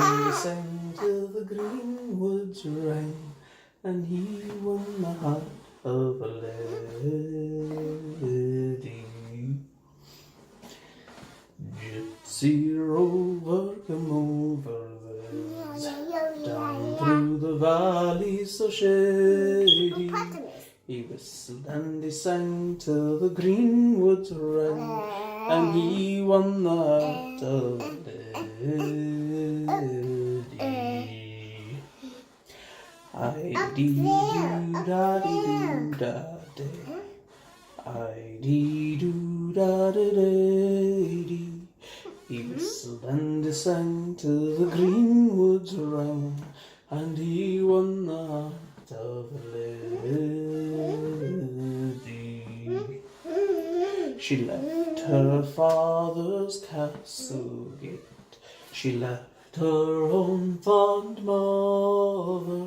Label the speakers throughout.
Speaker 1: and sang till the green woods rang, and he won the heart of a lady. Gypsy rover, come over this, down through the valley so shady. He whistled and he sang till the green woods rang, and he won the heart of a lady. I-dee-doo-da-dee-doo-da-dee. I-dee-doo-da-dee-dee-dee. He whistled and he sang till the green woods rang, and he won the heart of a lady. She left her father's castle gate, she left her own fond mother,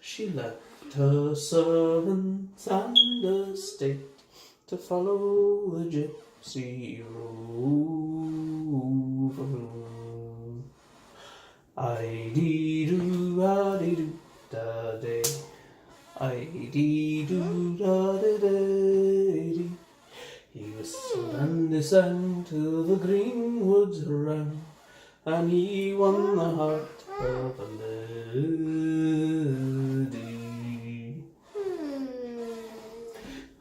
Speaker 1: she left her servants and estate to follow the gypsy rover. I-dee-doo-da-dee-doo-da-dee. I-dee-doo-da-dee-dee-dee. He whistled and he sang till the green woods rang, and he won the heart of a lady.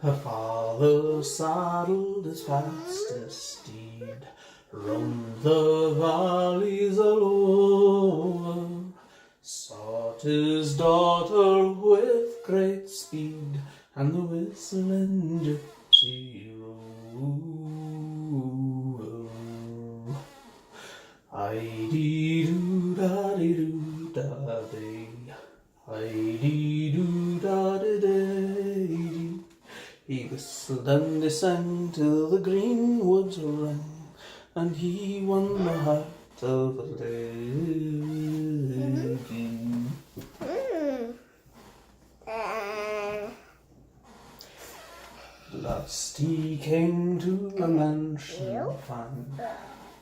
Speaker 1: Her father saddled his fastest steed, roamed the valleys all over, sought his daughter with great speed, and the whistling gypsy rover. I-dee-doo-da-dee-doo-da-dee. I-dee-doo-da-dee-dee-dee. He whistled and he sang till the green woods rang, and he won the heart of a lady. Last he came to a mansion fine,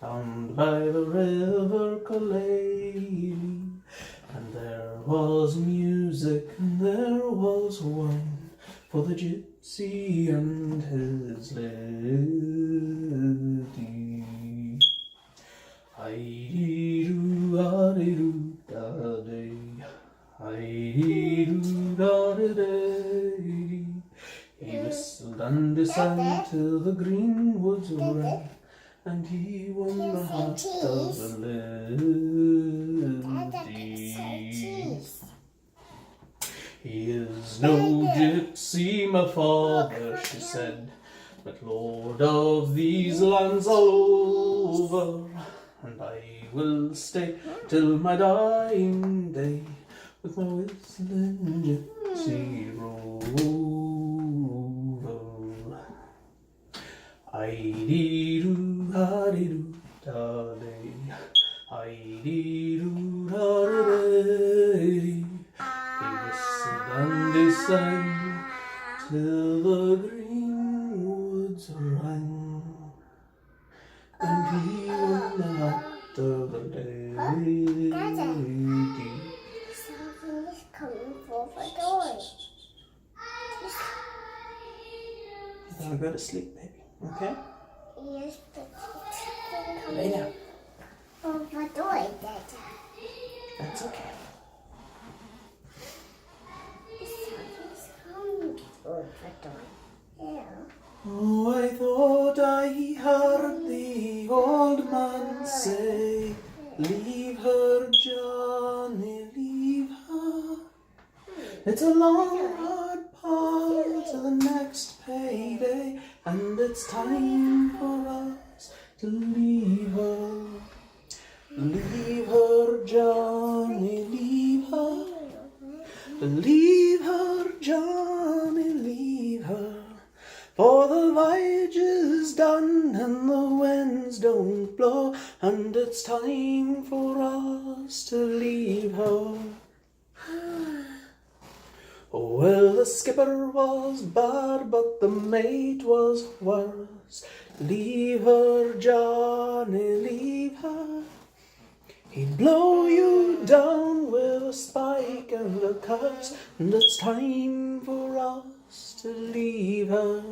Speaker 1: found by the river Calais, and there was music and there was wine for the gypsy and his lady. I-dee-doo-da-dee-doo-da-dee. I-dee-doo-da-dee-dee-dee. He whistled and he sang till the green woods rang, and he won the heart of a lady. He is no gypsy, my father, she said, but lord of these lands all over, and I will stay till my dying day with my whistling gypsy rover. I-dee-doo-da-dee-doo-da-dee. I-dee-doo-da-dee-dee. He whistled and he sang till the green woods rang, and he won the heart of a lady.
Speaker 2: Something's coming for the door.
Speaker 1: Now go to sleep, baby. Okay?
Speaker 2: Yes, but it's
Speaker 1: Lay down.
Speaker 2: for the door, Dad.
Speaker 1: That's okay.
Speaker 2: Something's coming for the door. Yeah.
Speaker 1: Oh, I thought I heard the old man say, leave her, Johnny, leave her. It's a long, hard path to the next payday, and it's time for us to leave her. Leave her, Johnny, leave her. Leave her, Johnny, leave her. For the voyage is done and the winds don't blow, and it's time for us to leave her. Oh, well, the skipper was bad, but the mate was worse. Leave her, Johnny, leave her. He'd blow you down with a spike and a curse, and it's time for us to leave her.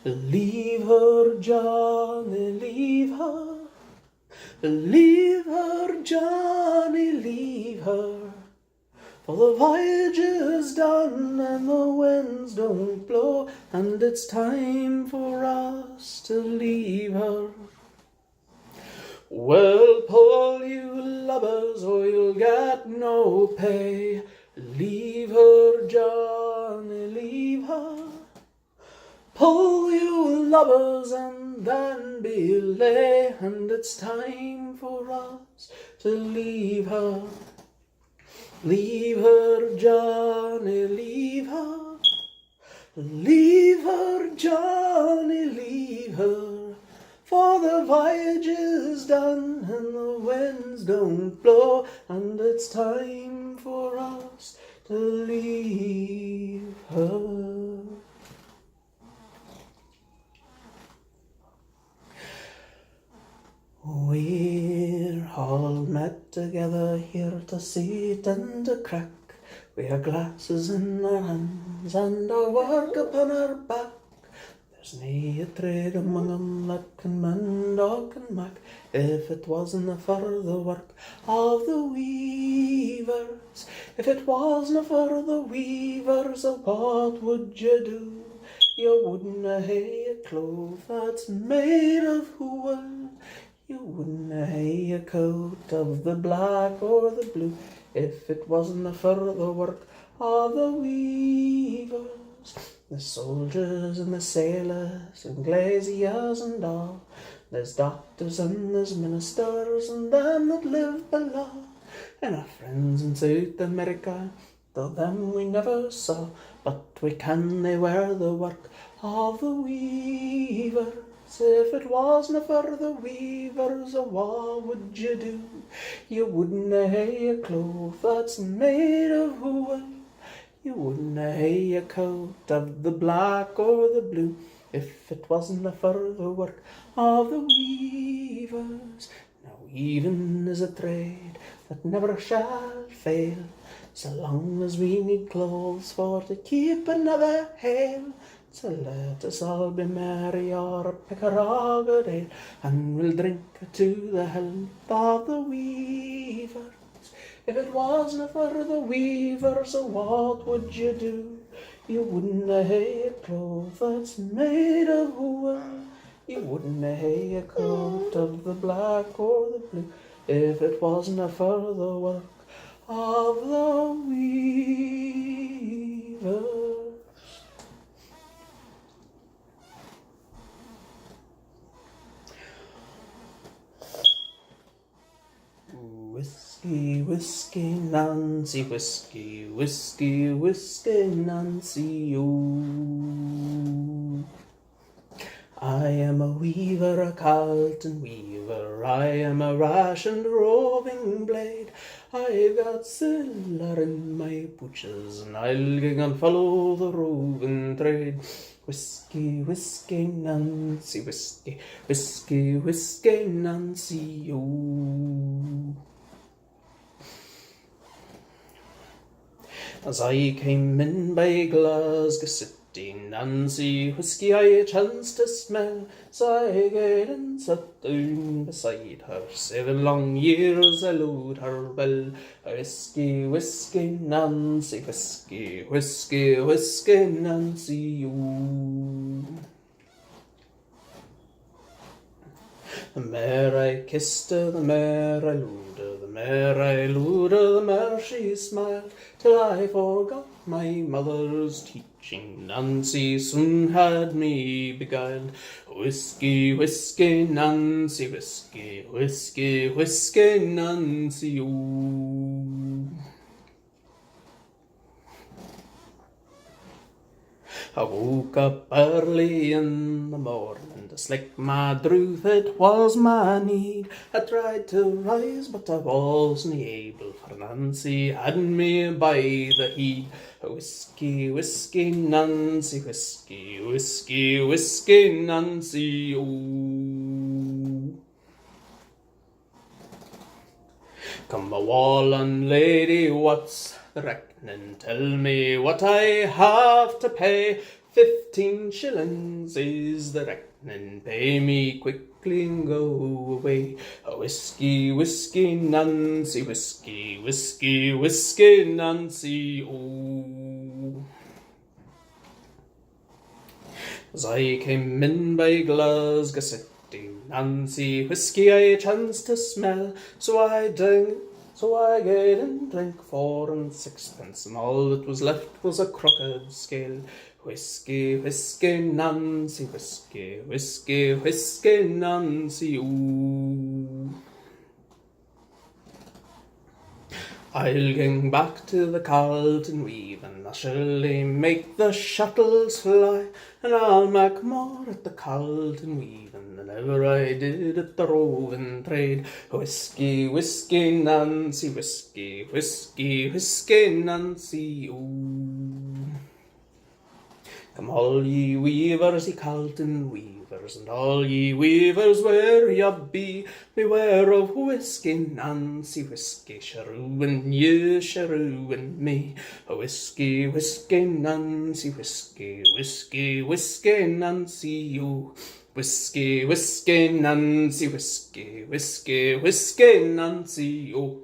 Speaker 1: Leave her, Johnny, leave her. Leave her, Johnny, leave her. For the voyage is done and the winds don't blow, and it's time for us to leave her. Well, pull, you lubbers, or you'll get no pay. Leave her, Johnny, leave her. Pull, you lubbers, and then belay, and it's time for us to leave her. Leave her, Johnny, leave her. Leave her, Johnny, leave her. For the voyage is done and the winds don't blow, and it's time for us to leave her. We're all met together here to sit and to crack. We have glasses in our hands and our work upon our back. There's nae a trade among 'em that can mend or can mak, if it wasn't for the work of the weavers. If it wasn't for the weavers, what would you do? You wouldn't hae a cloth that's made of wool. You wouldn't hae a coat of the black or the blue, if it wasn't for the work of the weavers. The soldiers and the sailors and glaziers and all, there's doctors and there's ministers and them that live below. And our friends in South America, though them we never saw, but we can they wear the work of the weavers. If it wasn't for the weavers, what would you do? You wouldn't hae a cloth that's made of wool. You wouldn't hae a coat of the black or the blue, if it wasn't for the work of the weavers. Now weaving is a trade that never shall fail, so long as we need clothes for to keep another hale. So let us all be merry or pick a rog ale, and we'll drink to the health of the weavers. If it wasn't for the weavers, what would you do? You wouldn't hae a cloth that's made of wool. You wouldn't hae a coat of the black or the blue, if it wasn't for the work of the weavers. Whiskey, whiskey, Nancy, whiskey, whiskey, whiskey, Nancy, ooh. I am a weaver, a Carlton weaver, I am a rash and roving blade. I've got siller in my butches, and I'll gang and follow the roving trade. Whiskey, whiskey, Nancy, whiskey, whiskey, whiskey, Nancy, ooh. As I came in by Glasgow City, Nancy whiskey I chanced to smell, so I gaed and sat down beside her. 7 long years I load her well. Whiskey, whiskey, Nancy, whiskey, whiskey, whiskey, Nancy, ooh. The mair I kissed her, the mair I looed her, the mair I looed her, the mair she smiled, till I forgot my mother's teaching. Nancy soon had me beguiled. Whiskey, whiskey, Nancy, whiskey, whiskey, whiskey, Nancy, ooh. I woke up early in the morning to slick my druth, it was my need. I tried to rise, but I wasn't able, for Nancy had me by the heed. Whiskey, whiskey, Nancy, whiskey, whiskey, whiskey, Nancy, ooh. Come a wallen lady, what's the reckoning? Tell me what I have to pay. 15 shillings is the reckoning. Pay me quickly and go away. A whiskey, whiskey, Nancy, whiskey, whiskey, whiskey, Nancy, oh. As I came in by Glasgow City, Nancy, whiskey I chanced to smell, so I gave and drank 4 and 6pence, and all that was left was a crooked scale. Whiskey, whiskey, Nancy, whiskey, whiskey, whiskey, Nancy, ooh. I'll gang back to the Carlton weaving, I shall make the shuttles fly, and I'll make more at the Carlton weaving than ever I did at the roving trade. Whiskey, whiskey, Nancy, whiskey, whiskey, whiskey, Nancy, ooh. Come all ye weavers, ye Carlton weavers, and all ye weavers where ye be, beware of whiskey, Nancy, whiskey, sharooing you, sharooing me. Whiskey, whiskey, Nancy, whiskey, whiskey, whiskey, Nancy, you. Whiskey, whiskey, Nancy, whiskey, whiskey, whiskey, Nancy, oh.